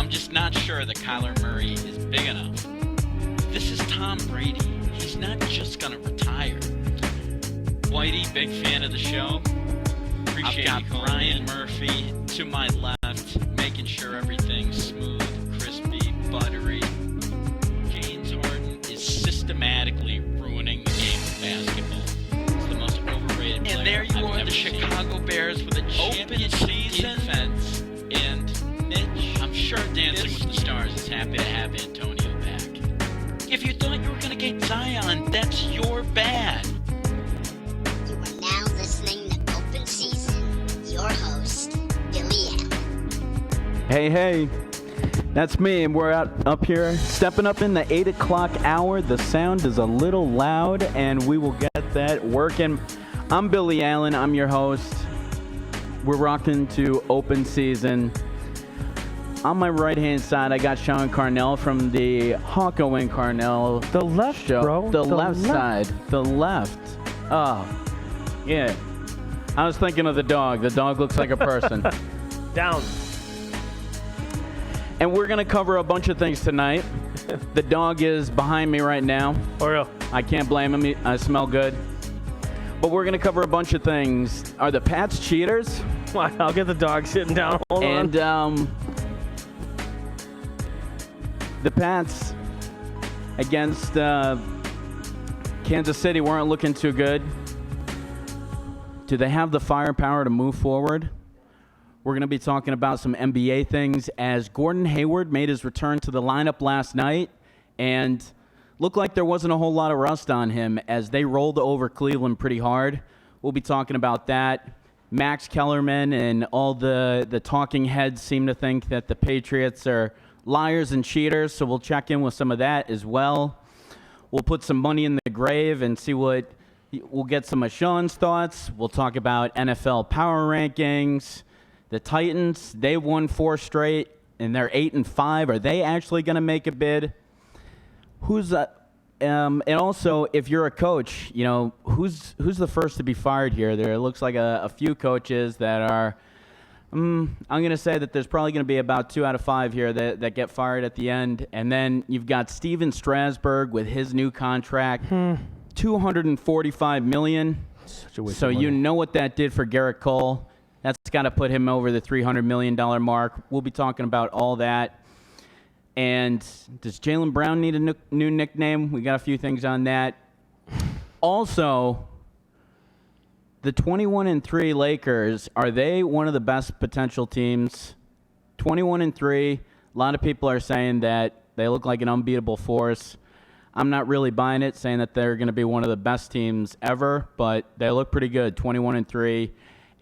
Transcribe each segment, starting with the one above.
I'm just not sure that Kyler Murray is big enough. This is Tom Brady. He's not just going to retire. Whitey, big fan of the show. Appreciate I've got Brian Murphy to my left, making sure everything's smooth, crispy, buttery. James Harden is systematically ruining the game of basketball. He's the most overrated player. And there you are, the Chicago Bears with a championship defense. And Mitch, I'm sure Dancing with the Stars is happy to have Antonio back. If you thought you were going to get Zion, that's your bad. You are now listening to Open Season. Your host, Billy Allen. Hey, that's me, and we're up here, stepping up in the 8 o'clock hour. The sound is a little loud, and we will get that working. I'm Billy Allen. I'm your host. We're rocking to Open Season. On my right-hand side, I got Sean Carnell from the Hawko and Carnell The left, show. bro. The left side. The left. Oh, yeah. I was thinking of the dog. The dog looks like a person. Down. And we're going to cover a bunch of things tonight. The dog is behind me right now. For real. I can't blame him. I smell good. But we're going to cover a bunch of things. Are the Pats cheaters? I'll get the dog sitting down. Hold And on. The Pats against Kansas City weren't looking too good. Do they have the firepower to move forward? We're going to be talking about some NBA things as Gordon Hayward made his return to the lineup last night and looked like there wasn't a whole lot of rust on him as they rolled over Cleveland pretty hard. We'll be talking about that. Max Kellerman and all the talking heads seem to think that the Patriots are liars and cheaters, so we'll check in with some of that as well. We'll put some money in the grave and see what we'll get some of Sean's thoughts. We'll talk about NFL power rankings. The Titans, they won 4 straight and they're 8-5. Are they actually going to make a bid? And also, if you're a coach, you know, who's the first to be fired here? There looks like a few coaches that are I'm going to say that there's probably going to be about 2 out of 5 here that get fired at the end. And then you've got Steven Strasburg with his new contract, $245 million. So you know what that did for Garrett Cole. That's got to put him over the $300 million mark. We'll be talking about all that. And does Jaylen Brown need a new nickname? We got a few things on that. Also, the 21-3 Lakers, are they one of the best potential teams? 21-3, a lot of people are saying that they look like an unbeatable force. I'm not really buying it, saying that they're going to be one of the best teams ever, but they look pretty good, 21-3.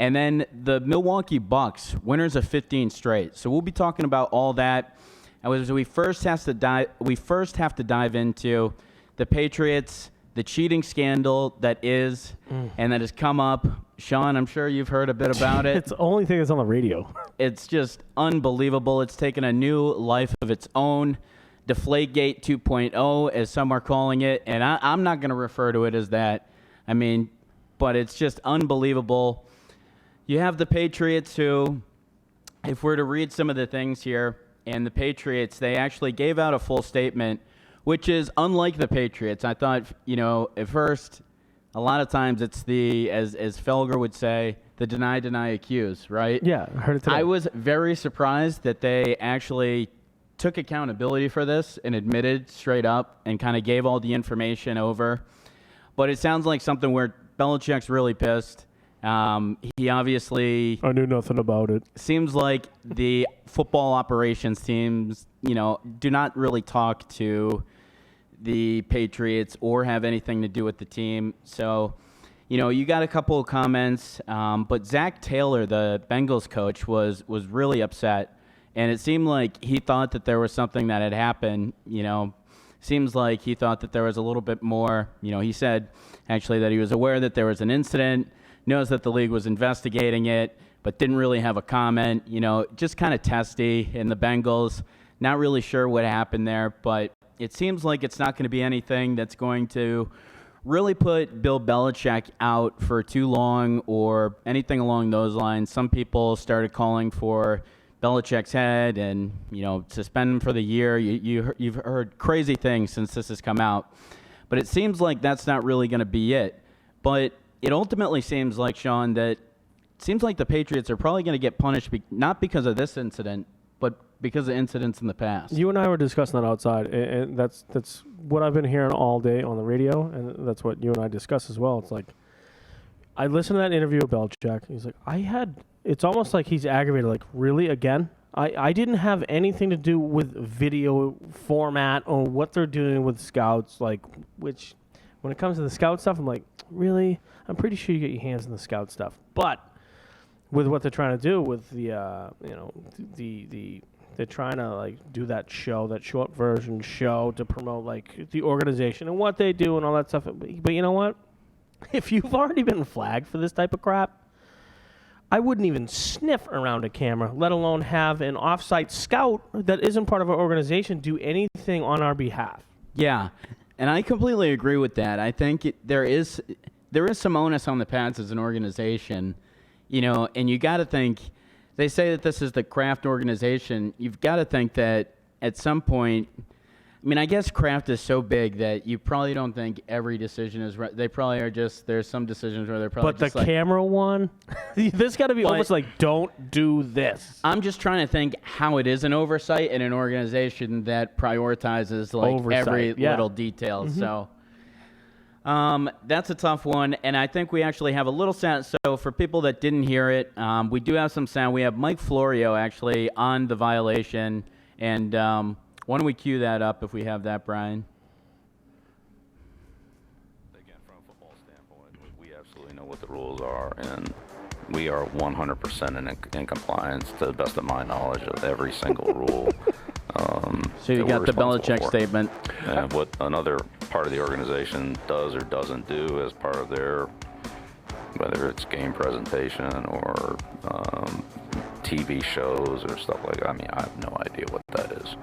And then the Milwaukee Bucks, winners of 15 straight. So we'll be talking about all that. And we first have to dive into the Patriots, the cheating scandal that is, and that has come up. Sean, I'm sure you've heard a bit about it. It's the only thing that's on the radio. It's just unbelievable. It's taken a new life of its own. Deflategate 2.0, as some are calling it. And I'm not going to refer to it as that. I mean, but it's just unbelievable. You have the Patriots who, if we're to read some of the things here, and the Patriots, they actually gave out a full statement, which is unlike the Patriots. I thought, you know, at first, a lot of times it's the, as Felger would say, the deny, accuse, right? Yeah, I heard it today. I was very surprised that they actually took accountability for this and admitted straight up and kind of gave all the information over. But it sounds like something where Belichick's really pissed. He obviously... I knew nothing about it. Seems like the football operations teams, you know, do not really talk to the Patriots or have anything to do with the team. So, you know, you got a couple of comments, but Zach Taylor, the Bengals coach, was really upset. And it seemed like he thought that there was something that had happened, you know. Seems like he thought that there was a little bit more. You know, he said actually that he was aware that there was an incident, knows that the league was investigating it, but didn't really have a comment. You know, just kind of testy in the Bengals. Not really sure what happened there, but it seems like it's not going to be anything that's going to really put Bill Belichick out for too long or anything along those lines. Some people started calling for Belichick's head and, suspend him for the year. You've heard crazy things since this has come out. But it seems like that's not really going to be it. But it ultimately seems like, Sean, that the Patriots are probably going to get punished, not because of this incident, but because of incidents in the past. You and I were discussing that outside, and that's what I've been hearing all day on the radio, and that's what you and I discuss as well. It's like, I listened to that interview with Belichick. He's like, it's almost like he's aggravated, like, really, again? I didn't have anything to do with video format or what they're doing with scouts, like, which, when it comes to the scout stuff, I'm like, really? I'm pretty sure you get your hands on the scout stuff. But with what they're trying to do with the, they're trying to, like, do that short version show to promote, like, the organization and what they do and all that stuff. But you know what? If you've already been flagged for this type of crap, I wouldn't even sniff around a camera, let alone have an off-site scout that isn't part of our organization do anything on our behalf. Yeah, and I completely agree with that. I think there is some onus on the Pats as an organization, and you got to think, they say that this is the Kraft organization. You've got to think that at some point, I guess Kraft is so big that you probably don't think every decision is right. They probably are there's some decisions where they're probably But the camera one, this got to be almost like, don't do this. I'm just trying to think how it is an oversight in an organization that prioritizes every little detail. Mm-hmm. So that's a tough one, and I think we actually have a little sound. So for people that didn't hear it, we do have some sound. We have Mike Florio actually on the violation, and why don't we cue that up if we have that, Brian? Again, from a football standpoint, we absolutely know what the rules are, and we are 100% in compliance, to the best of my knowledge, of every single rule. So you got the Belichick statement. And what another part of the organization does or doesn't do as part of their, whether it's game presentation or TV shows or stuff like that, I have no idea what that is.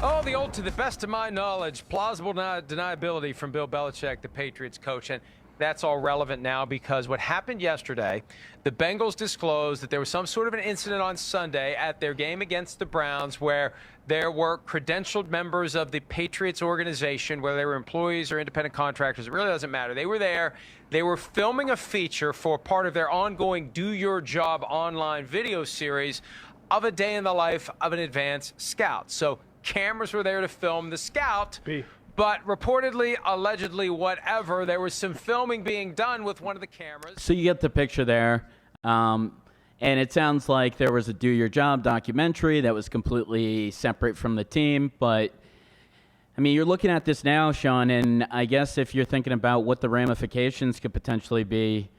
Oh, the old, to the best of my knowledge, plausible deniability from Bill Belichick, the Patriots coach. And that's all relevant now because what happened yesterday, the Bengals disclosed that there was some sort of an incident on Sunday at their game against the Browns where there were credentialed members of the Patriots organization, whether they were employees or independent contractors. It really doesn't matter. They were there. They were filming a feature for part of their ongoing Do Your Job online video series of a day in the life of an advanced scout. So cameras were there to film the scout, but reportedly, allegedly, whatever, there was some filming being done with one of the cameras. So you get the picture there, and it sounds like there was a Do Your Job documentary that was completely separate from the team, but you're looking at this now, Sean, and I guess if you're thinking about what the ramifications could potentially be,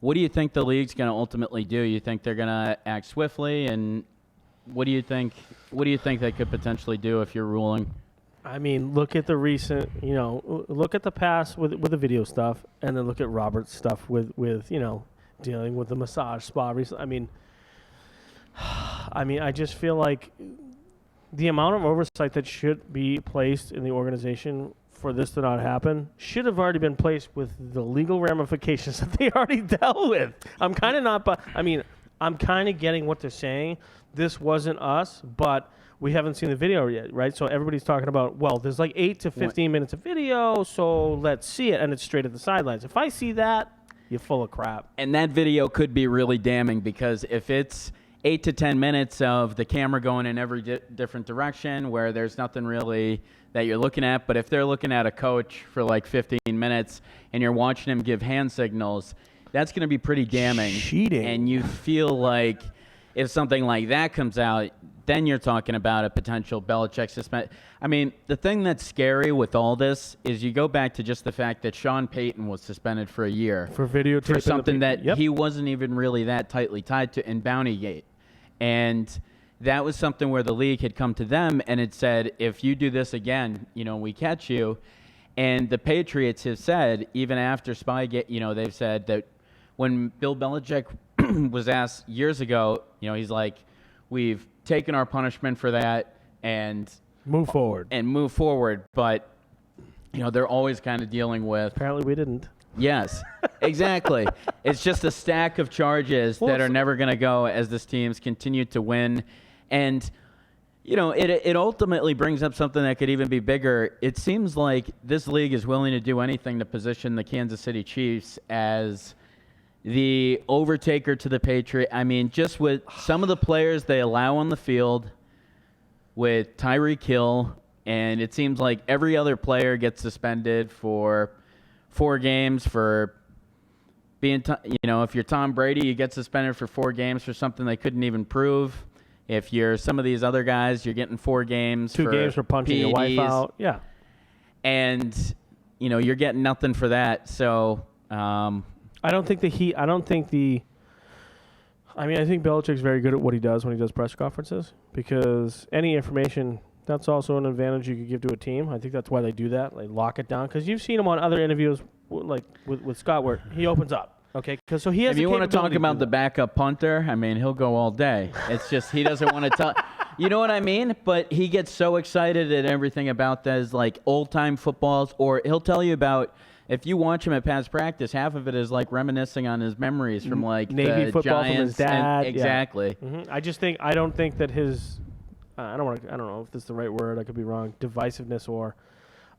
what do you think the league's going to ultimately do? You think they're going to act swiftly, and what do you think they could potentially do if you're ruling? Look at the recent, look at the past with the video stuff, and then look at Robert's stuff with dealing with the massage spa recently. I just feel like the amount of oversight that should be placed in the organization for this to not happen should have already been placed with the legal ramifications that they already dealt with. I'm kind of getting what they're saying. This wasn't us, but we haven't seen the video yet, right? So everybody's talking about, well, there's like 8 to 15 minutes of video, so let's see it, and it's straight at the sidelines. If I see that, you're full of crap. And that video could be really damning because if it's 8 to 10 minutes of the camera going in every different direction where there's nothing really that you're looking at, but if they're looking at a coach for like 15 minutes and you're watching him give hand signals, that's going to be pretty damning. Cheating. And you feel like if something like that comes out, then you're talking about a potential Belichick suspension. The thing that's scary with all this is you go back to just the fact that Sean Payton was suspended for a year. For videotaping. For something that he wasn't even really that tightly tied to in Bountygate. And that was something where the league had come to them and it said, if you do this again, we catch you. And the Patriots have said, even after Spygate, they've said that when Bill Belichick was asked years ago, he's like, we've taken our punishment for that and move forward. But, they're always kind of dealing with. Apparently we didn't. Yes. Exactly. It's just a stack of charges that are never going to go as this team's continued to win. And, it ultimately brings up something that could even be bigger. It seems like this league is willing to do anything to position the Kansas City Chiefs as the overtaker to the Patriots. I mean, just with some of the players they allow on the field, with Tyreek Hill, and it seems like every other player gets suspended for 4 games for being, if you're Tom Brady, you get suspended for 4 games for something they couldn't even prove. If you're some of these other guys, you're getting 4 games. 2 games for punching your wife out. Yeah. And, you're getting nothing for that. So, I think Belichick's very good at what he does when he does press conferences, because any information, that's also an advantage you could give to a team. I think that's why they do that. They lock it down, because you've seen him on other interviews, like with Scott, where he opens up. Okay, because so he has. If you want to talk about the backup punter, I mean, he'll go all day. It's just he doesn't want to talk. You know what I mean? But he gets so excited at everything about those like old time footballs, or he'll tell you about. If you watch him at past practice, half of it is like reminiscing on his memories from like Navy the football Giants from his dad. Exactly. Yeah. I don't think that his. I don't know if this is the right word. I could be wrong. Divisiveness or,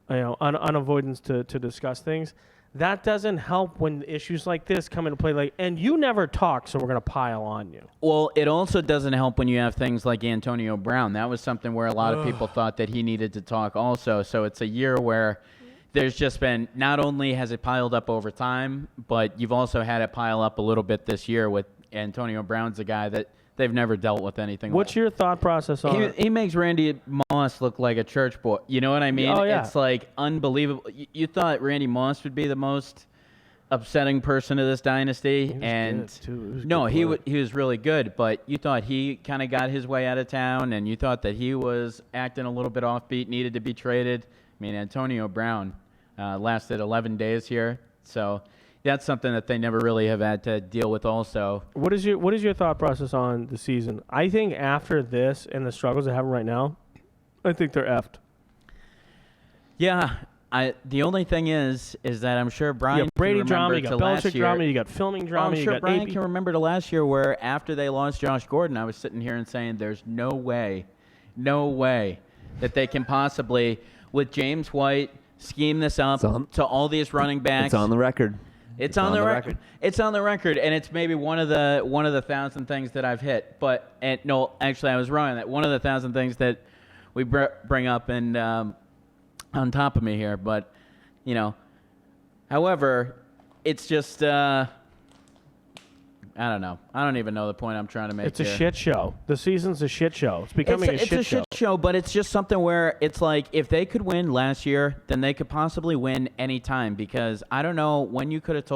unavoidance to discuss things. That doesn't help when issues like this come into play. And you never talk, so we're going to pile on you. Well, it also doesn't help when you have things like Antonio Brown. That was something where a lot of people thought that he needed to talk also. So it's a year where there's just been, not only has it piled up over time, but you've also had it pile up a little bit this year with Antonio Brown's a guy that they've never dealt with anything What's your thought process on it? He makes Randy Moss look like a church boy. You know what I mean? Oh, yeah. It's like unbelievable. You thought Randy Moss would be the most upsetting person of this dynasty, he was really good. But you thought he kind of got his way out of town, and you thought that he was acting a little bit offbeat, needed to be traded. I mean, Antonio Brown lasted 11 days here, so that's something that they never really have had to deal with also. What is your thought process on the season? I think after this and the struggles they're having right now, I think they're effed. Yeah. The only thing is that I'm sure Brian you got Brady can drama, remember you got Belichick drama, you got filming drama. I'm sure you got Brian AP. can remember to last year where after they lost Josh Gordon, I was sitting here and saying there's no way that they can possibly, with James White, scheme this up to all these running backs. It's on the record. It's on the record. It's on the record, and it's maybe one of the 1,000 things that I've hit. No, actually, I was wrong on that. One of the 1,000 things that we bring up and on top of me here. But, however, it's just I don't know. I don't even know the point I'm trying to make. It's a shit show. The season's a shit show. It's becoming a shit show. It's a shit show, but it's just something where it's like if they could win last year, then they could possibly win any time, because I don't know when you couldn't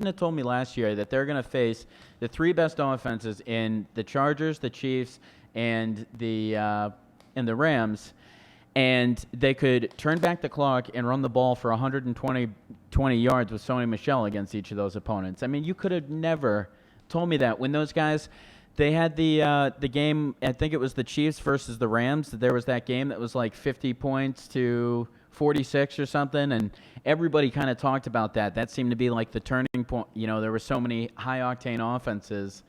have told me last year that they're going to face the 3 best offenses in the Chargers, the Chiefs, and the Rams, and they could turn back the clock and run the ball for 120 yards with Sony Michel against each of those opponents. I mean, you could have never told me that when those guys, they had the game, I think it was the Chiefs versus the Rams. There was that game that was like 50 points to 46 or something, and everybody kind of talked about that. That seemed to be like the turning point. There were so many high-octane offenses.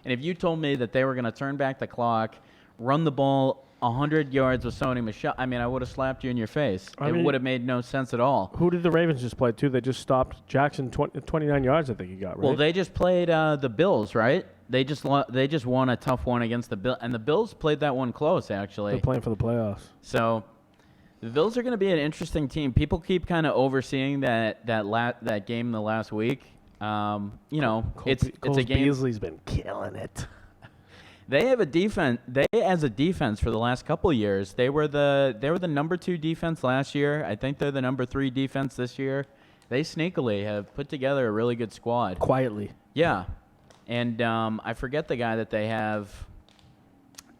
And if you told me that they were going to turn back the clock, run the ball 100 yards with Sony Michel, I mean, I would have slapped you in your face. It would have made no sense at all. Who did the Ravens just play to? They just stopped Jackson 29 yards, I think he got, right? Well, they just played the Bills, right? They just won a tough one against the Bills, and the Bills played that one close, actually. They're playing for the playoffs. So the Bills are going to be an interesting team. People keep kind of overseeing that game in the last week. It's a game. Beasley's been killing it. They have a defense. They, as a defense, for the last couple of years, they were the number 2 defense last year. I think they're the number 3 defense this year. They sneakily have put together a really good squad. Quietly. Yeah, and I forget the guy that they have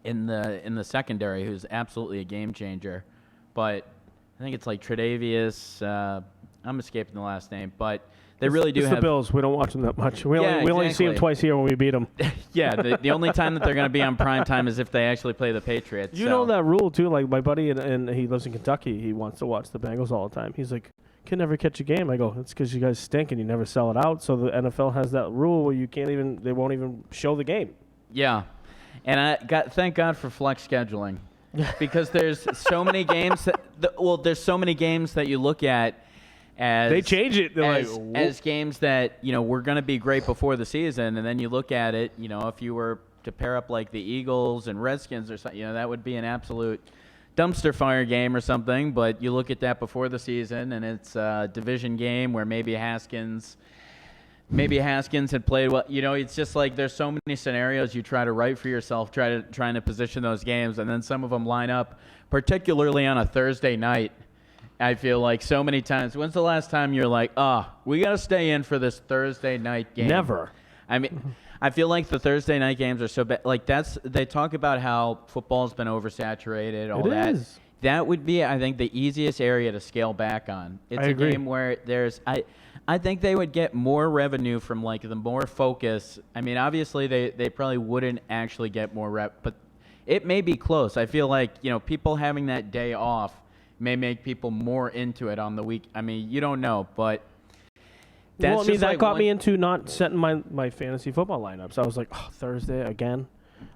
in the secondary who's absolutely a game changer, but I think it's like Tre'Davious. I'm escaping the last name, but. They really do have the Bills. We don't watch them that much. We only see them twice a year when we beat them. Yeah, the only time that they're going to be on prime time is if they actually play the Patriots. You know that rule, too. Like, my buddy, and he lives in Kentucky, he wants to watch the Bengals all the time. He's like, can never catch a game. I go, it's because you guys stink and you never sell it out. So the NFL has that rule where they won't even show the game. Yeah, and thank God for flex scheduling, because there's so many games there's so many games that you look at as They change it. They're as games that were going to be great before the season, and then you look at it. If you were to pair up like the Eagles and Redskins or something, that would be an absolute dumpster fire game or something. But you look at that before the season, and it's a division game where maybe Haskins had played well. It's just like there's so many scenarios you try to write for yourself, trying to position those games, and then some of them line up, particularly on a Thursday night. I feel like so many times. When's the last time you're like, we got to stay in for this Thursday night game? Never. I mean, I feel like the Thursday night games are so bad. Like they talk about how football's been oversaturated, all that. Is. That would be, I think, the easiest area to scale back on. It's I a agree. game where I think they would get more revenue from like the more focus. I mean, obviously they probably wouldn't actually get more but it may be close. I feel like, people having that day off may make people more into it on the week. I mean, you don't know, but that's that got me into not setting my fantasy football lineups. I was like, Thursday again?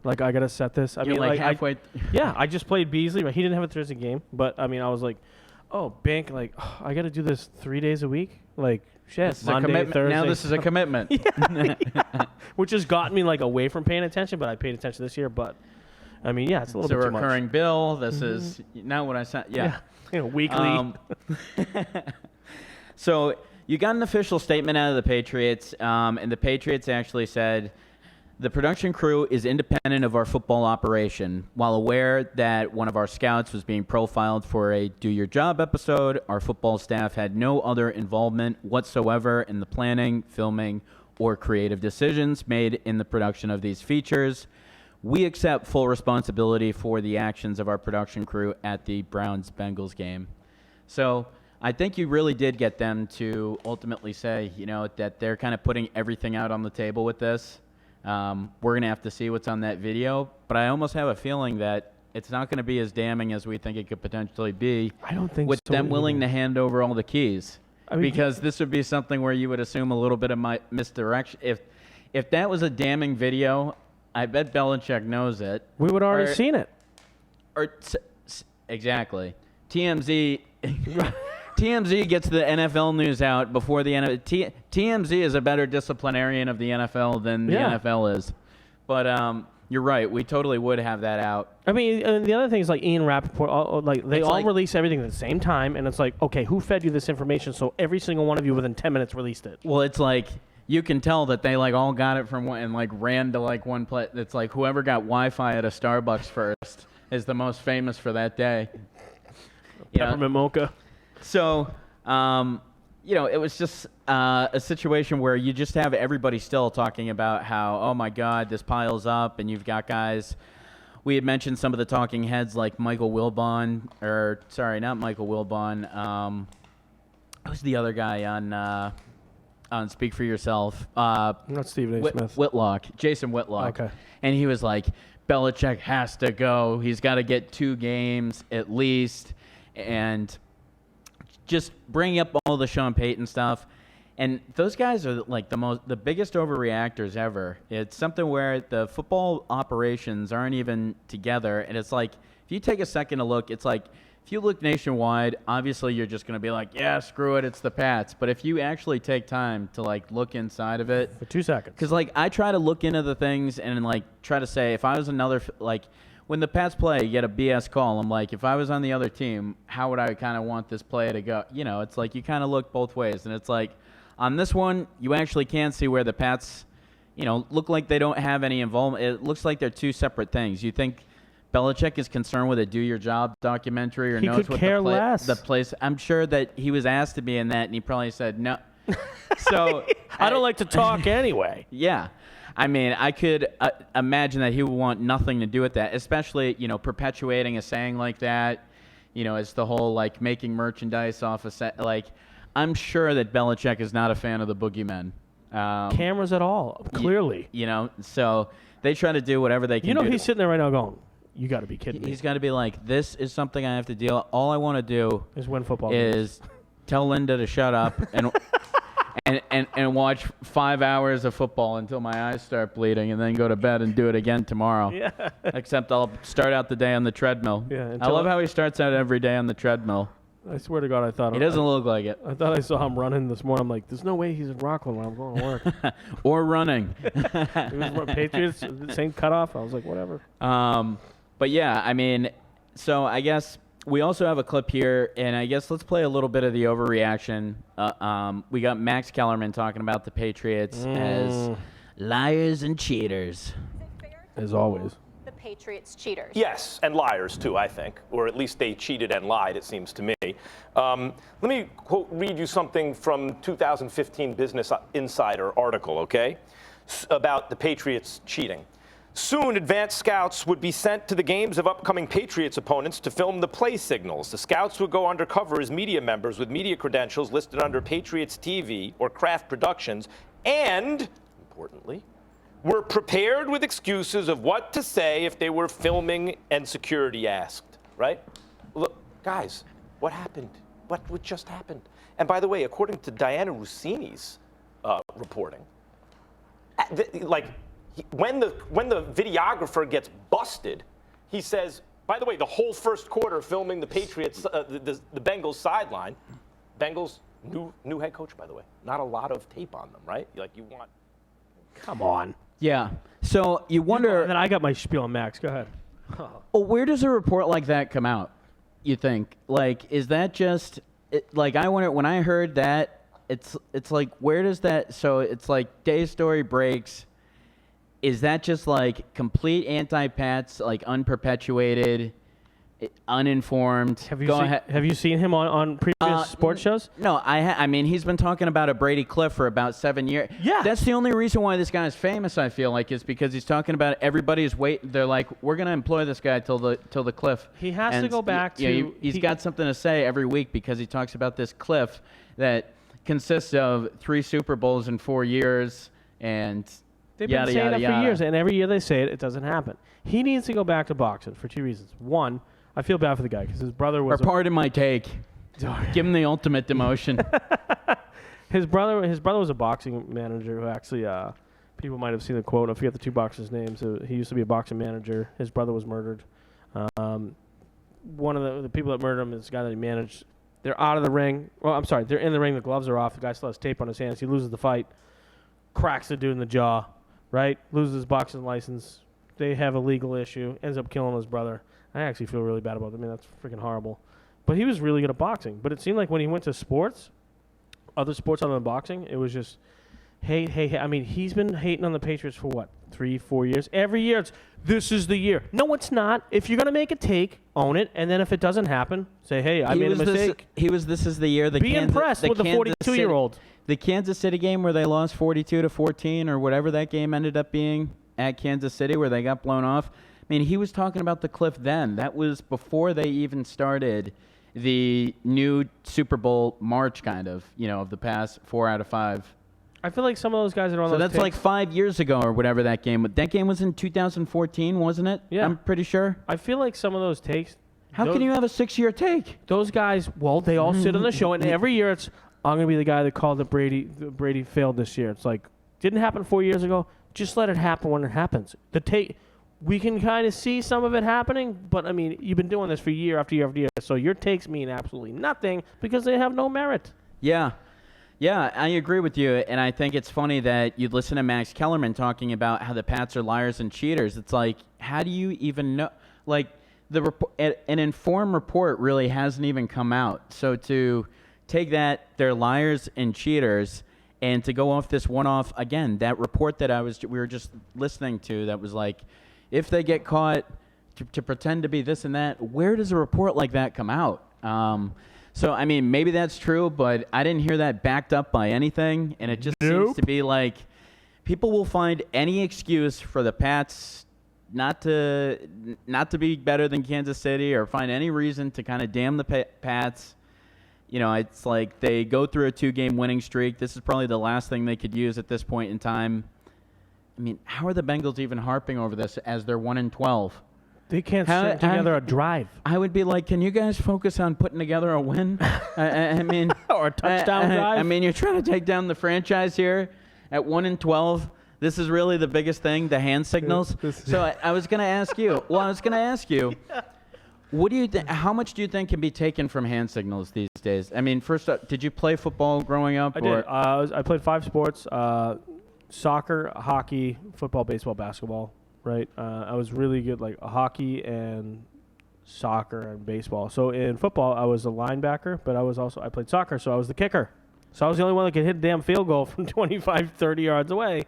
Like, I got to set this. I You're mean, like halfway. Yeah, I just played Beasley. But he didn't have a Thursday game. But, I mean, I was like, Bank, like, I got to do this 3 days a week? Like, shit, This is a Monday, commitment. Thursday. Now this is a commitment. Which has gotten me, like, away from paying attention. But I paid attention this year. But, I mean, yeah, it's a little It's a bit too much. recurring bill. This is not what I said. Yeah. Weekly. So you got an official statement out of the Patriots, and the Patriots actually said, the production crew is independent of our football operation. While aware that one of our scouts was being profiled for a Do Your Job episode, our football staff had no other involvement whatsoever in the planning, filming, or creative decisions made in the production of these features. We accept full responsibility for the actions of our production crew at the Browns-Bengals game. So I think you really did get them to ultimately say, that they're kind of putting everything out on the table with this. We're going to have to see what's on that video, but I almost have a feeling that it's not going to be as damning as we think it could potentially be. I don't think with so them willing either. to hand over all the keys. I mean, because this would be something where you would assume a little bit of misdirection. If that was a damning video, I bet Belichick knows it. We would already seen it. Exactly. TMZ gets the NFL news out before the NFL. TMZ is a better disciplinarian of the NFL than the NFL is. But you're right. We totally would have that out. I mean, and the other thing is like Ian Rappaport, they all release everything at the same time, and it's like, okay, who fed you this information? So every single one of you within 10 minutes released it. Well, it's like you can tell that they all got it from one and ran to one place. It's like whoever got Wi-Fi at a Starbucks first is the most famous for that day. Peppermint mocha. So, it was just a situation where you just have everybody still talking about how, oh my God, this piles up, and you've got guys. We had mentioned some of the talking heads like Michael Wilbon, not Michael Wilbon. Who's the other guy on Speak for Yourself? Not Stephen A. Smith. Whitlock, Jason Whitlock. Okay. And he was like, Belichick has to go. He's got to get 2 games at least. And just bringing up all the Sean Payton stuff. And those guys are the biggest overreactors ever. It's something where the football operations aren't even together. And it's like, if you take a second to look, it's like, if you look nationwide, obviously you're just going to be like, yeah, screw it, it's the Pats. But if you actually take time to look inside of it. For 2 seconds. Because I try to look into the things and try to say, if I was another, when the Pats play, you get a BS call. I'm like, if I was on the other team, how would I kind of want this play to go? It's like you kind of look both ways. And it's like, on this one, you actually can see where the Pats, look like they don't have any involvement. It looks like they're 2 separate things. You think Belichick is concerned with a Do Your Job documentary or he knows could what care less. the place? I'm sure that he was asked to be in that, and he probably said no. So I don't like to talk anyway. Yeah. I mean, I could imagine that he would want nothing to do with that, especially, perpetuating a saying like that, as the whole, making merchandise off a I'm sure that Belichick is not a fan of the boogeymen. Cameras at all, clearly. So they try to do whatever they can do. He's sitting there right now going, you got to be kidding me. He's got to be like, this is something I have to deal. All I want to do is win football games. is tell Linda to shut up and watch 5 hours of football until my eyes start bleeding, and then go to bed and do it again tomorrow. Yeah. Except I'll start out the day on the treadmill. Yeah, I love how he starts out every day on the treadmill. I swear to God, I thought He doesn't look like it. I thought I saw him running this morning. I'm like, there's no way he's in Rockland when I'm going to work. Or running. It was Patriots, same cutoff. I was like, whatever. But yeah, I mean, so I guess we also have a clip here, and I guess let's play a little bit of the overreaction. We got Max Kellerman talking about the Patriots as liars and cheaters. As always. The Patriots cheaters. Yes, and liars too, I think, or at least they cheated and lied, it seems to me. Let me read you something from 2015 Business Insider article, okay, about the Patriots cheating. Soon, advanced scouts would be sent to the games of upcoming Patriots opponents to film the play signals. The scouts would go undercover as media members with media credentials listed under Patriots TV or Kraft Productions, and, importantly, were prepared with excuses of what to say if they were filming and security asked, right? Look, guys, what happened? What just happened? And by the way, according to Diana Rossini's reporting, when the videographer gets busted, he says, by the way, the whole first quarter filming the Patriots, the Bengals sideline, Bengals new head coach, by the way, not a lot of tape on them, right? You want. Come on. Yeah. So you wonder. And then I got my spiel on Max. Go ahead. Well, where does a report like that come out? You think? Like, is that just like I wonder when I heard that? It's like where does that? So it's like day story breaks. Is that just like complete anti-Pats, like unperpetuated, uninformed? Have you seen him on previous sports shows? No, I mean, he's been talking about a Brady Cliff for about 7 years. Yeah. That's the only reason why this guy is famous, I feel like, is because he's talking about everybody's waiting. They're like, we're going to employ this guy till the Cliff. He has to go back to... He's got something to say every week because he talks about this Cliff that consists of 3 Super Bowls in 4 years and... They've been saying that for years, and every year they say it, it doesn't happen. He needs to go back to boxing for 2 reasons. One, I feel bad for the guy because his brother was. Pardon my take. Give him the ultimate demotion. His brother was a boxing manager who actually, people might have seen the quote. I forget the 2 boxers' names. He used to be a boxing manager. His brother was murdered. One of the people that murdered him is the guy that he managed. They're out of the ring. Well, I'm sorry, they're in the ring. The gloves are off. The guy still has tape on his hands. He loses the fight, cracks the dude in the jaw. Right? Loses his boxing license. They have a legal issue. Ends up killing his brother. I actually feel really bad about it. I mean, that's freaking horrible. But he was really good at boxing. But it seemed like when he went to sports, other sports other than boxing, it was just hate. I mean, he's been hating on the Patriots for what, 3-4 years? Every year this is the year. No, it's not. If you're going to make a take, own it. And then if it doesn't happen, say, hey, I made a mistake. This is the year. Be impressed with the 42-year-old. The Kansas City game where they lost 42-14 or whatever that game ended up being at Kansas City where they got blown off. I mean, he was talking about the Cliff then. That was before they even started the new Super Bowl march kind of, of the past 4 out of 5. I feel like some of those guys that are on so those that's like 5 years ago or whatever that game. That game was in 2014, wasn't it? Yeah. I'm pretty sure. I feel like some of those takes. How can you have a 6-year take? Those guys, well, they all sit on the show, and every year it's, I'm going to be the guy that called that Brady failed this year. It's like, didn't happen 4 years ago. Just let it happen when it happens. We can kind of see some of it happening, but, I mean, you've been doing this for year after year after year, so your takes mean absolutely nothing because they have no merit. Yeah. Yeah, I agree with you, and I think it's funny that you'd listen to Max Kellerman talking about how the Pats are liars and cheaters. It's like, how do you even know? Like, an informed report really hasn't even come out. So to take that, they're liars and cheaters, and to go off this one-off, again, that report that we were just listening to that was like, if they get caught to pretend to be this and that, where does a report like that come out? So, I mean, maybe that's true, but I didn't hear that backed up by anything, and it just seems to be like people will find any excuse for the Pats not to be better than Kansas City or find any reason to kind of damn the Pats. It's like they go through a 2-game winning streak. This is probably the last thing they could use at this point in time. I mean, how are the Bengals even harping over this as they're 1-12? They can't string together a drive. I would be like, can you guys focus on putting together a win? I mean, or a touchdown drive. I mean, you're trying to take down the franchise here at 1-12. This is really the biggest thing, the hand signals. So I was going to ask you. Well, I was going to ask you. What do you how much do you think can be taken from hand signals these days? I mean, first up, did you play football growing up? I did. I played 5 sports: soccer, hockey, football, baseball, basketball. Right. I was really good, like hockey and soccer and baseball. So in football, I was a linebacker, but I played soccer, so I was the kicker. So I was the only one that could hit a damn field goal from 25, 30 yards away.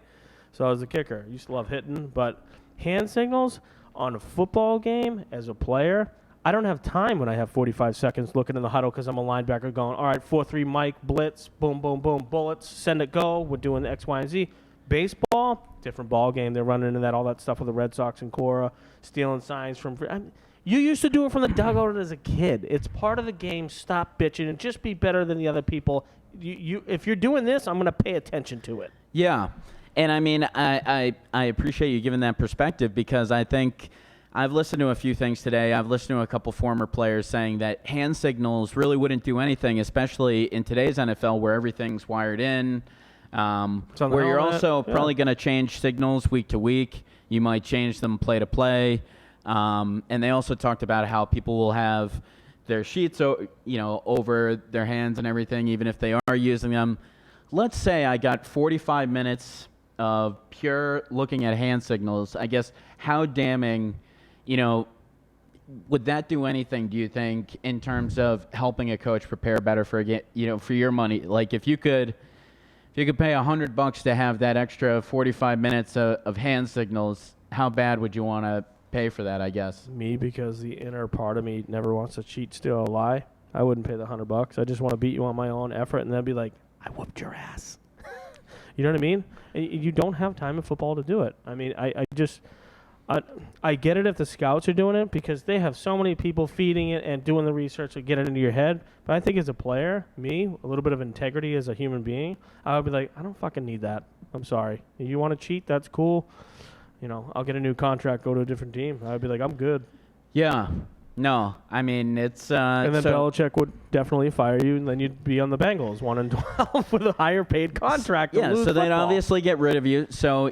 So I was the kicker. I used to love hitting, but hand signals on a football game as a player, I don't have time when I have 45 seconds looking in the huddle because I'm a linebacker going, all right, 4-3 Mike, blitz, boom, boom, boom, bullets, send it, go. We're doing the X, Y, and Z. Baseball, different ball game. They're running into all that stuff with the Red Sox and Cora, stealing signs from. You used to do it from the dugout as a kid. It's part of the game. Stop bitching and just be better than the other people. If you're doing this, I'm going to pay attention to it. Yeah, and I mean, I appreciate you giving that perspective because I think I've listened to a few things today. I've listened to a couple former players saying that hand signals really wouldn't do anything, especially in today's NFL where everything's wired in. Where you're also probably going to change signals week to week. You might change them play to play. And they also talked about how people will have their sheets, over their hands and everything, even if they are using them. Let's say I got 45 minutes of pure looking at hand signals. I guess how damning, would that do anything, do you think, in terms of helping a coach prepare better for your money? Like if you could pay $100 to have that extra 45 minutes of hand signals, how bad would you want to pay for that, I guess? Me, because the inner part of me never wants to cheat, steal, or lie. I wouldn't pay the $100. I just want to beat you on my own effort and then be like, I whooped your ass. You know what I mean? And you don't have time in football to do it. I mean, I get it if the scouts are doing it because they have so many people feeding it and doing the research to get it into your head. But I think as a player, a little bit of integrity as a human being, I would be like, I don't fucking need that. I'm sorry. If you want to cheat, that's cool. I'll get a new contract, go to a different team. I'd be like, I'm good. Yeah. No, I mean, it's... and then Belichick would definitely fire you, and then you'd be on the Bengals, 1-12, with a higher paid contract. Yeah, so they'd obviously get rid of you. So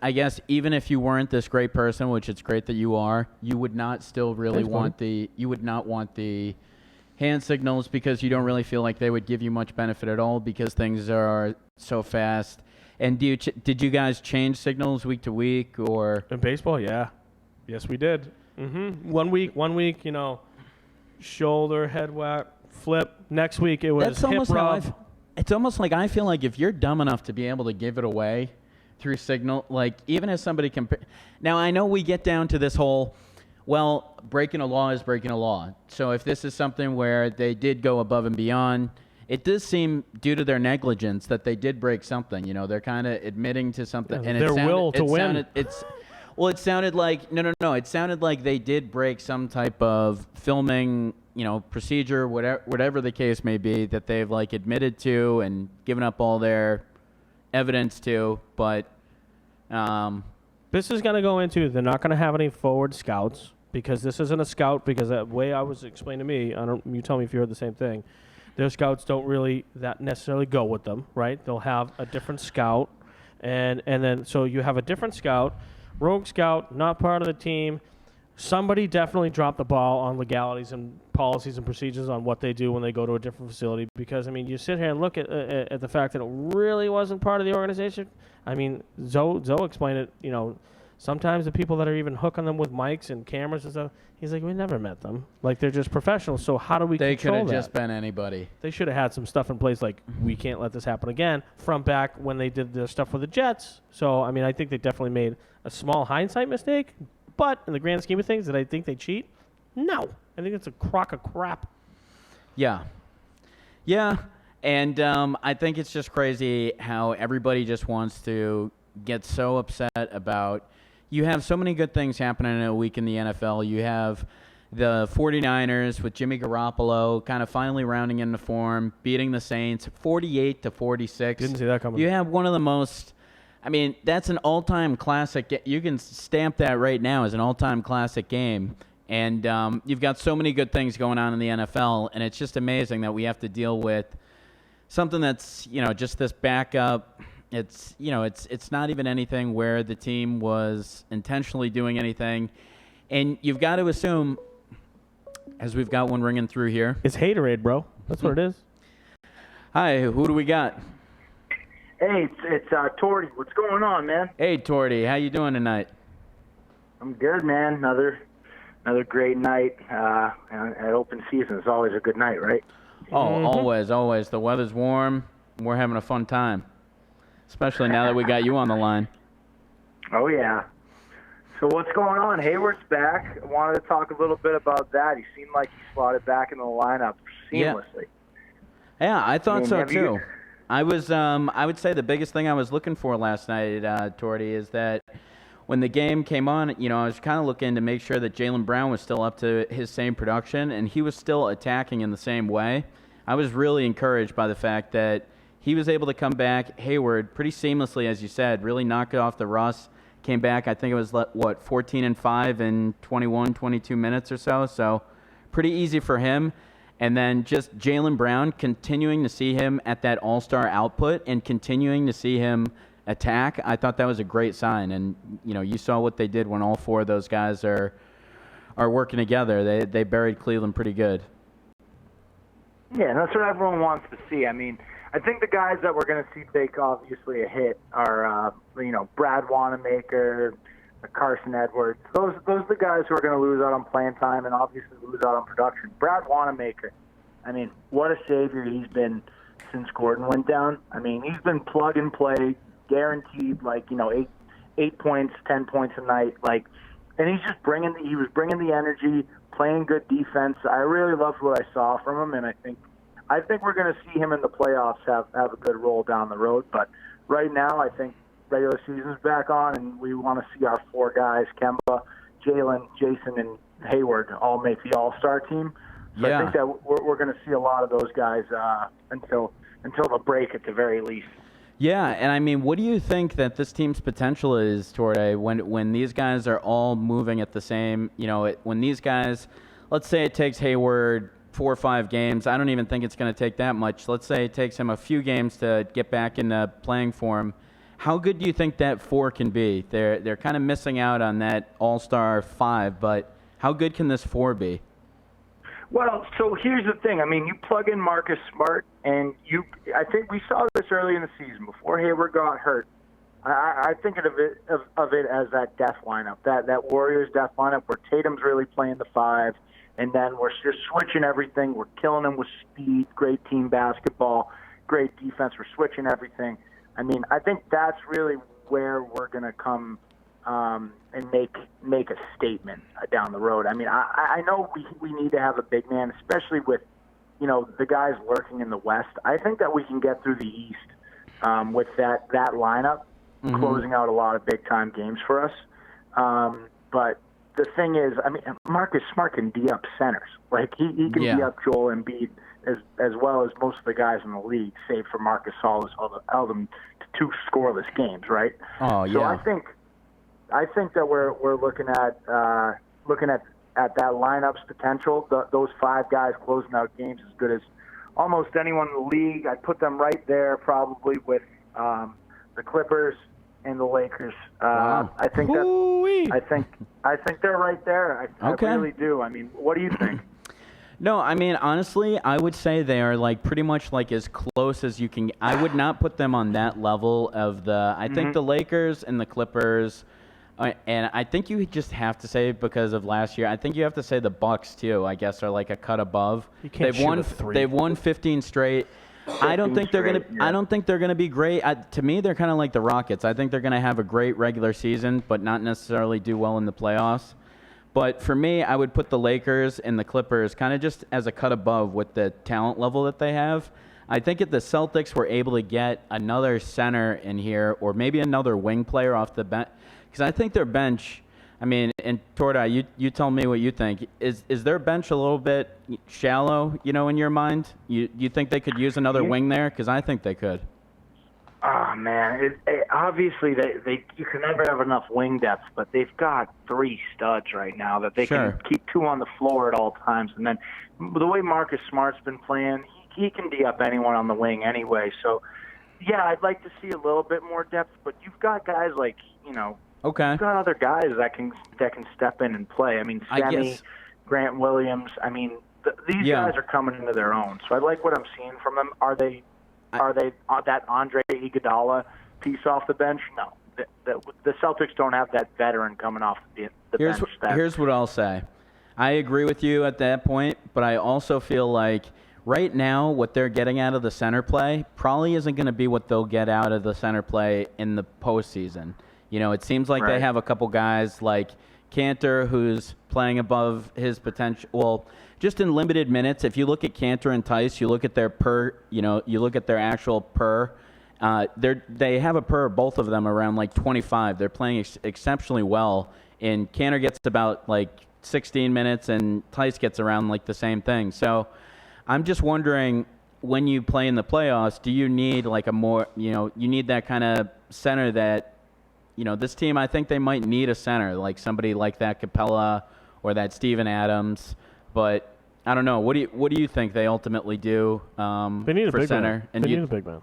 I guess, even if you weren't this great person, which it's great that you are, you would not still really you would not want the hand signals because you don't really feel like they would give you much benefit at all because things are so fast. And did you guys change signals week to week or? In baseball, yeah. Yes, we did. Mm-hmm. One week, shoulder, head whack, flip. Next week, it was hip rub. It's almost like I feel like if you're dumb enough to be able to give it away through signal, like even if somebody can. Now, I know we get down to this whole, breaking a law is breaking a law. So if this is something where they did go above and beyond, it does seem, due to their negligence, that they did break something. They're kind of admitting to something. Yeah, and their will to win. It sounded like no. It sounded like they did break some type of filming, procedure, whatever the case may be, that they've admitted to and given up all their evidence to. But this is going to go into, they're not going to have any forward scouts because this isn't a scout. Because the way I was explained to me, you tell me if you heard the same thing. Their scouts don't really that necessarily go with them, right? They'll have a different scout, and then so you have a different scout. Rogue scout, not part of the team. Somebody definitely dropped the ball on legalities and policies and procedures on what they do when they go to a different facility. Because, you sit here and look at the fact that it really wasn't part of the organization. Zoe explained it, sometimes the people that are even hooking them with mics and cameras and stuff, he's like, we never met them. They're just professionals, so how do we control that? They could have just been anybody. They should have had some stuff in place we can't let this happen again from back when they did the stuff with the Jets. So, I think they definitely made a small hindsight mistake, but in the grand scheme of things, did I think they cheat? No. I think it's a crock of crap. Yeah. Yeah, and I think it's just crazy how everybody just wants to get so upset about... You have so many good things happening in a week in the NFL. You have the 49ers with Jimmy Garoppolo kind of finally rounding into form, beating the Saints 48-46. Didn't see that coming. You have one of the most... I mean, that's an all-time classic. You can stamp that right now as an all-time classic game. And you've got so many good things going on in the NFL, and it's just amazing that we have to deal with something that's, just this backup. It's, it's not even anything where the team was intentionally doing anything. And you've got to assume, as we've got one ringing through here. It's haterade, bro. That's what it is. Hi, who do we got? Hey, it's Torty. What's going on, man? Hey, Torty. How you doing tonight? I'm good, man. Another great night at open season. It's always a good night, right? Oh, always. The weather's warm. We're having a fun time, especially now that we got you on the line. Oh, yeah. So what's going on? Hayward's back. I wanted to talk a little bit about that. He seemed like he slotted back in the lineup seamlessly. Yeah, I thought so, too. You... I would say the biggest thing I was looking for last night, Torty, is that when the game came on, I was kind of looking to make sure that Jaylen Brown was still up to his same production, and he was still attacking in the same way. I was really encouraged by the fact that he was able to come back, Hayward, pretty seamlessly, as you said, really knock it off the rust. Came back, I think it was, 14 and 5 in 21, 22 minutes or so. So pretty easy for him. And then just Jaylen Brown, continuing to see him at that all-star output and continuing to see him attack. I thought that was a great sign. And, you saw what they did when all four of those guys are working together. They buried Cleveland pretty good. Yeah, that's what everyone wants to see. I mean, I think the guys that we're going to see take obviously a hit are, Brad Wanamaker, Carson Edwards. Those are the guys who are going to lose out on playing time and obviously lose out on production. Brad Wanamaker, I mean, what a savior he's been since Gordon went down. I mean, he's been plug and play, guaranteed 8 points, 10 points a night, and he's just bringing the energy, playing good defense. I really loved what I saw from him, and I think we're going to see him in the playoffs have a good role down the road. But right now, I think regular season's back on, and we want to see our four guys, Kemba, Jaylen, Jason, and Hayward, all make the All-Star team. So I think that we're going to see a lot of those guys until the break at the very least. Yeah, and I mean, what do you think that this team's potential is, Torte, when these guys are all moving at the same, when these guys, let's say it takes Hayward 4 or 5 games. I don't even think it's going to take that much. Let's say it takes him a few games to get back into playing form. How good do you think that 4 can be? They're kind of missing out on that all-star 5, but how good can this 4 be? Well, so here's the thing. I mean, you plug in Marcus Smart, and I think we saw this early in the season before Hayward got hurt. I think of it as that death lineup, that Warriors death lineup where Tatum's really playing the 5, and then we're just switching everything. We're killing them with speed, great team basketball, great defense. We're switching everything. I mean, I think that's really where we're going to come and make a statement down the road. I mean, I know we need to have a big man, especially with, the guys lurking in the West. I think that we can get through the East with that lineup, closing out a lot of big-time games for us. But the thing is, I mean, Marcus Smart can D up centers. He can D up Joel Embiid as well as most of the guys in the league, save for Marcus Gasol, who's held them to 2 scoreless games, right? Oh, yeah. So I think that we're looking at that lineup's potential. Those 5 guys closing out games as good as almost anyone in the league. I'd put them right there, probably with the Clippers and the Lakers. Wow. I think they're right there. I really do. I mean, what do you think? No, I mean, honestly, I would say they are pretty much as close as you can. I would not put them on that level of I think the Lakers and the Clippers, and I think you just have to say because of last year, I think you have to say the Bucks too, I guess, are a cut above. You can't shoot a 3. They've won 15 straight. I don't think they're gonna be great. To me, they're kind of like the Rockets. I think they're gonna have a great regular season, but not necessarily do well in the playoffs. But for me, I would put the Lakers and the Clippers kind of just as a cut above with the talent level that they have. I think if the Celtics were able to get another center in here or maybe another wing player off the bench, because I think their bench, I mean, and Torda, you tell me what you think. Is their bench a little bit shallow, in your mind? You think they could use another wing there? Because I think they could. Oh man, obviously you can never have enough wing depth, but they've got 3 studs right now that they Sure. can keep 2 on the floor at all times. And then the way Marcus Smart's been playing, he can D up anyone on the wing anyway. So yeah, I'd like to see a little bit more depth, but you've got guys like Okay. you've got other guys that can step in and play. I mean, I Semi, guess- Grant Williams. I mean, these Yeah. guys are coming into their own. So I like what I'm seeing from them. Are they that Andre Iguodala piece off the bench? No. The Celtics don't have that veteran coming off the bench. Here's what I'll say. I agree with you at that point, but I also feel like right now what they're getting out of the center play probably isn't going to be what they'll get out of the center play in the postseason. It seems like they Right. have a couple guys like Cantor who's playing above his potential. Well, just in limited minutes, if you look at Cantor and Tice, you look at their you look at their actual per. They have a per, both of them, around like 25. They're playing exceptionally well, and Cantor gets about like 16 minutes, and Tice gets around like the same thing. So I'm just wondering, when you play in the playoffs, do you need like a more, you need that kind of center that, this team, I think they might need a center, like somebody like that Capella or that Steven Adams. But I don't know. What do you think they ultimately do They need a for big center? man. And They you, need a big man.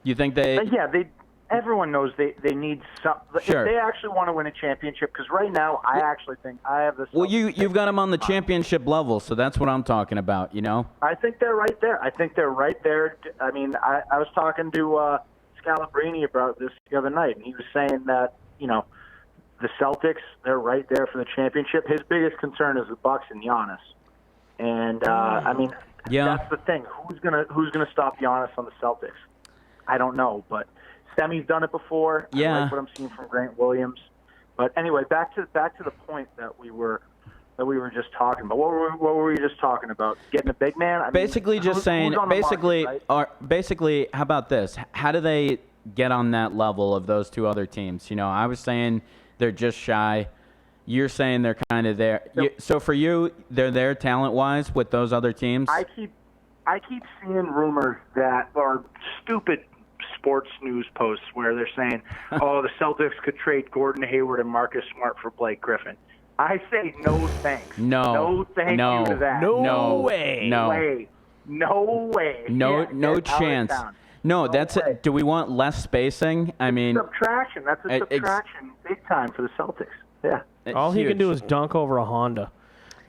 you think they? Everyone knows they need some. Sure. If they actually want to win a championship, because right now I actually think I have this. Well, you've got them on the championship level, so that's what I'm talking about. I think they're right there. I mean, I was talking to Scalabrini about this the other night, and he was saying that the Celtics, they're right there for the championship. His biggest concern is the Bucks and Giannis. And I mean, Yeah. that's the thing. Who's gonna stop Giannis on the Celtics? I don't know, but Semi's done it before. Yeah. I like what I'm seeing from Grant Williams. But anyway, back to the point that we were just talking about. What were we just talking about? Getting a big man? I mean, Basically, just who's saying. on the Basically, market, right? how about this? How do they get on that level of those two other teams? I was saying they're just shy. You're saying they're kind of there. So for you, they're there talent-wise with those other teams. I keep seeing rumors that are stupid sports news posts where they're saying, "Oh, the Celtics could trade Gordon Hayward and Marcus Smart for Blake Griffin." I say no thanks. No. Thank you to that. No way. No. No way. No Get out of chance. town. No, No that's way. it. Do we want less spacing? I mean, Subtraction. That's a subtraction big time for the Celtics. Yeah. All he can huge. do is dunk over a Honda.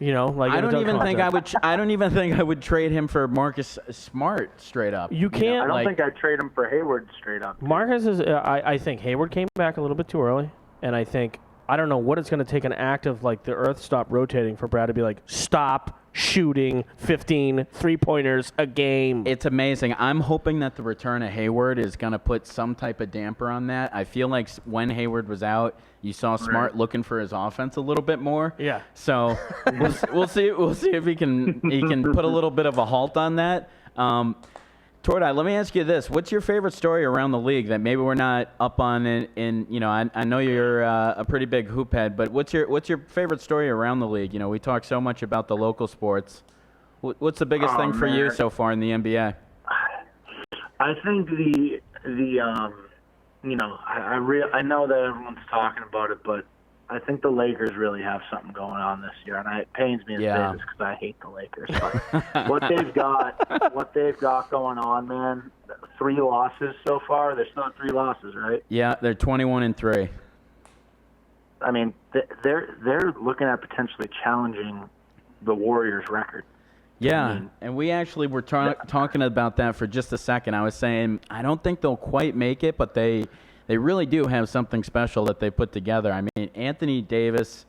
Like I in a don't dunk even think contest. I don't even think I would trade him for Marcus Smart straight up. You can't. I don't like- think I'd trade him for Hayward straight up. Marcus is. I think Hayward came back a little bit too early, and I don't know what it's going to take an act of like the Earth stop rotating for Brad to be like, stop shooting 15 3-pointers a game. It's amazing. I'm hoping that the return of Hayward is going to put some type of damper on that. I feel like when Hayward was out, you saw Smart looking for his offense a little bit more. Yeah. So we'll see. We'll see if he can put a little bit of a halt on that. Tordai, let me ask you this: what's your favorite story around the league that maybe we're not up on? I know you're a pretty big hoop head, but what's your favorite story around the league? We talk so much about the local sports. What's the biggest thing for you man. so far in the NBA? I think I know that everyone's talking about it, but I think the Lakers really have something going on this year, and it pains me to Yeah. say this because I hate the Lakers. But what they've got going on, man. 3 losses so far. They're still at 3 losses, right? Yeah, they're 21-3. I mean, they're looking at potentially challenging the Warriors' record. Yeah, and we actually were talking about that for just a second. I was saying I don't think they'll quite make it, but they really do have something special that they put together. I mean, Anthony Davis,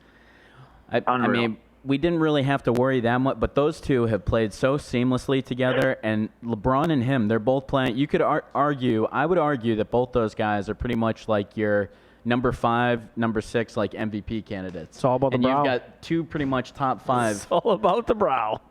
I mean, we didn't really have to worry that much, but those two have played so seamlessly together, and LeBron and him, they're both playing. You could argue, I would argue that both those guys are pretty much like your number 5, number 6, like MVP candidates. It's all about the brow. And you've got 2 pretty much top 5. It's all about the brow.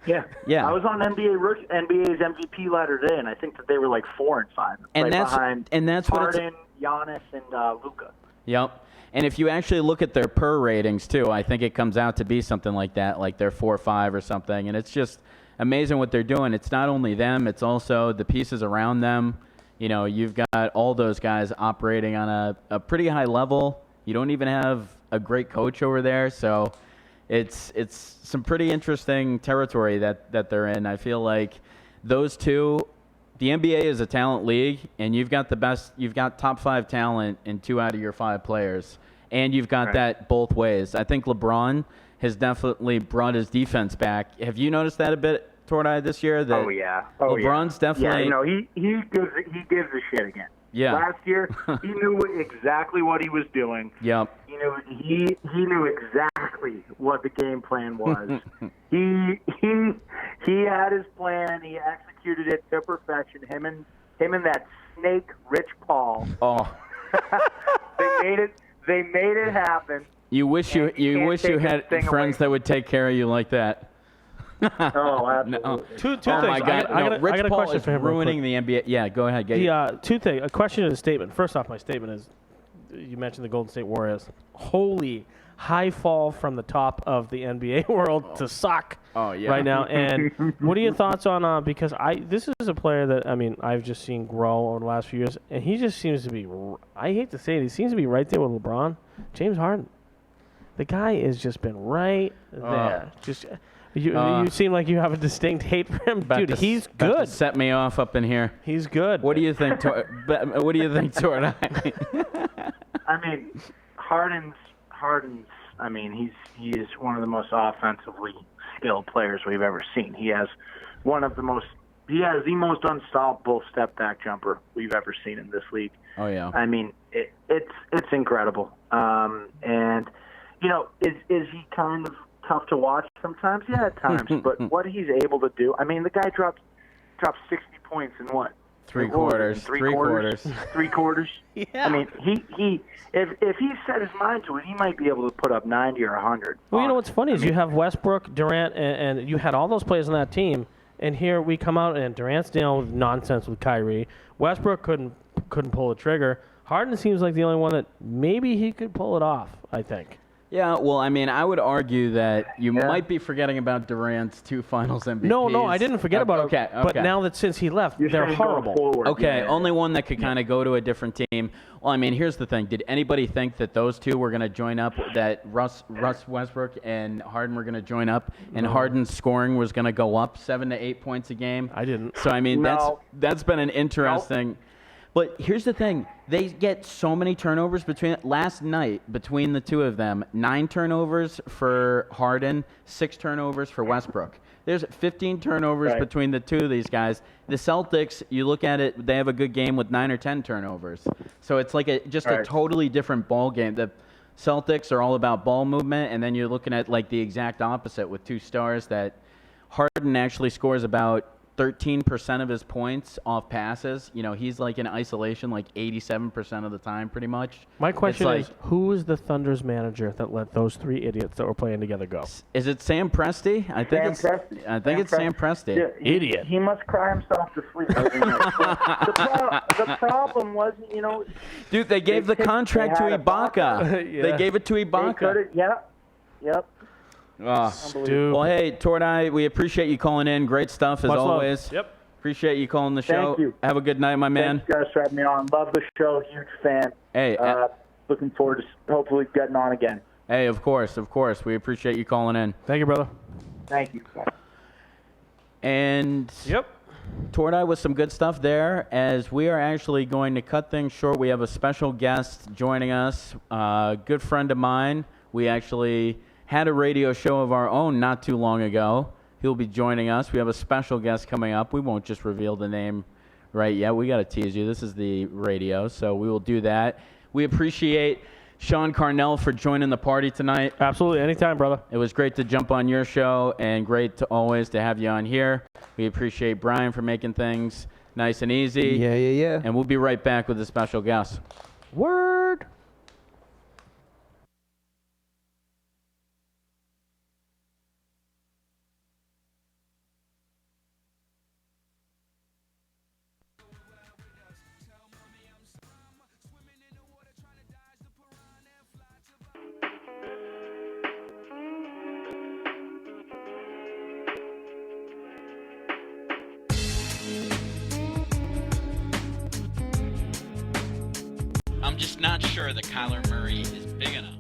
Yeah. I was on NBA's MVP ladder today, and I think that they were like 4 and 5, And right that's- behind and that's what it's- Harden, Giannis, and Luka. Yep. And if you actually look at their per ratings, too, I think it comes out to be something like that, like they're 4 or 5 or something. And it's just amazing what they're doing. It's not only them, it's also the pieces around them. you know, you've got all those guys operating on a pretty high level. You don't even have a great coach over there, so it's some pretty interesting territory that they're in. I feel like those two, the NBA is a talent league, and you've got top 5 talent in 2 out of your 5 players, and you've got that both ways. I think LeBron has definitely brought his defense back. Have you noticed that a bit, Tordai, this year? That LeBron's definitely. Yeah, no, he gives a shit again. Yeah. Last year, he knew exactly what he was doing. Yep. He knew exactly what the game plan was. he had his plan. He executed it to perfection. Him and that snake, Rich Paul. Oh. They made it happen. You wish you had friends that would take care of you like that. Oh, absolutely. No. Two Oh things. my God! I got Rich a Paul question is for him. real ruining quick. the NBA. Yeah, go ahead. Two things. A question and a statement. First off, my statement is, you mentioned the Golden State Warriors. Holy high fall from the top of the NBA world to suck right now. And what are your thoughts on because this is a player that I've just seen grow over the last few years, and he just seems to be. I hate to say it, he seems to be right there with LeBron, James Harden. The guy has just been right there. You seem like you have a distinct hate for him, dude. He's good. Set me off up in here. He's good. What do you think? What do you think, Tordai? Harden's. He is one of the most offensively skilled players we've ever seen. He has the most unstoppable step back jumper we've ever seen in this league. Oh yeah. It's incredible. And is he kind of tough to watch sometimes? Yeah, at times. But what he's able to do, the guy drops 60 points in what? Three quarters. Three quarters. Yeah. If he set his mind to it, he might be able to put up 90 or 100. Well, you know what's funny is you have Westbrook, Durant, and you had all those players on that team, and here we come out and Durant's dealing with nonsense with Kyrie. Westbrook couldn't pull the trigger. Harden seems like the only one that maybe he could pull it off, I think. Yeah, well, I would argue that you might be forgetting about Durant's 2 Finals MVPs. No, I didn't forget about it. But now that since he left, they're horrible. Okay, only one that could kind of go to a different team. Well, here's the thing. Did anybody think that those two were going to join up, that Russ Westbrook and Harden were going to join up, and Harden's scoring was going to go up 7 to 8 points a game? I didn't. So, that's been an interesting... Nope. But here's the thing. They get so many turnovers last night between the two of them. 9 turnovers for Harden, 6 turnovers for Westbrook. There's 15 turnovers between the two of these guys. The Celtics, you look at it, they have a good game with 9 or 10 turnovers. So it's like a totally different ball game. The Celtics are all about ball movement, and then you're looking at like the exact opposite with 2 stars that Harden actually scores about 13% of his points off passes. He's like in isolation like 87% of the time pretty much. My question is, who is the Thunder's manager that let those 3 idiots that were playing together go? Is it Sam Presti? I think it's Sam Presti. Yeah, Idiot. He must cry himself to sleep. The problem was, Dude, they gave the contract to Ibaka. Yeah. They gave it to Ibaka. Yep. Dude. Well, hey, Tordai, we appreciate you calling in. Great stuff as Much love. always. Yep. Appreciate you calling the show. Thank you. Have a good night, my man. Thanks, guys, for having me on. Love the show. Huge fan. Hey, looking forward to hopefully getting on again. Hey, of course. We appreciate you calling in. Thank you, brother. Thank you. And Tordai with some good stuff there. As we are actually going to cut things short, we have a special guest joining us, a good friend of mine. We actually had a radio show of our own not too long ago. He'll be joining us. We have a special guest coming up. We won't just reveal the name right yet. We got to tease you. This is the radio, so we will do that. We appreciate Sean Carnell for joining the party tonight. Absolutely. Anytime, brother. It was great to jump on your show and great to always to have you on here. We appreciate Brian for making things nice and easy. Yeah. And we'll be right back with a special guest. Word. just not sure that Kyler Murray is big enough.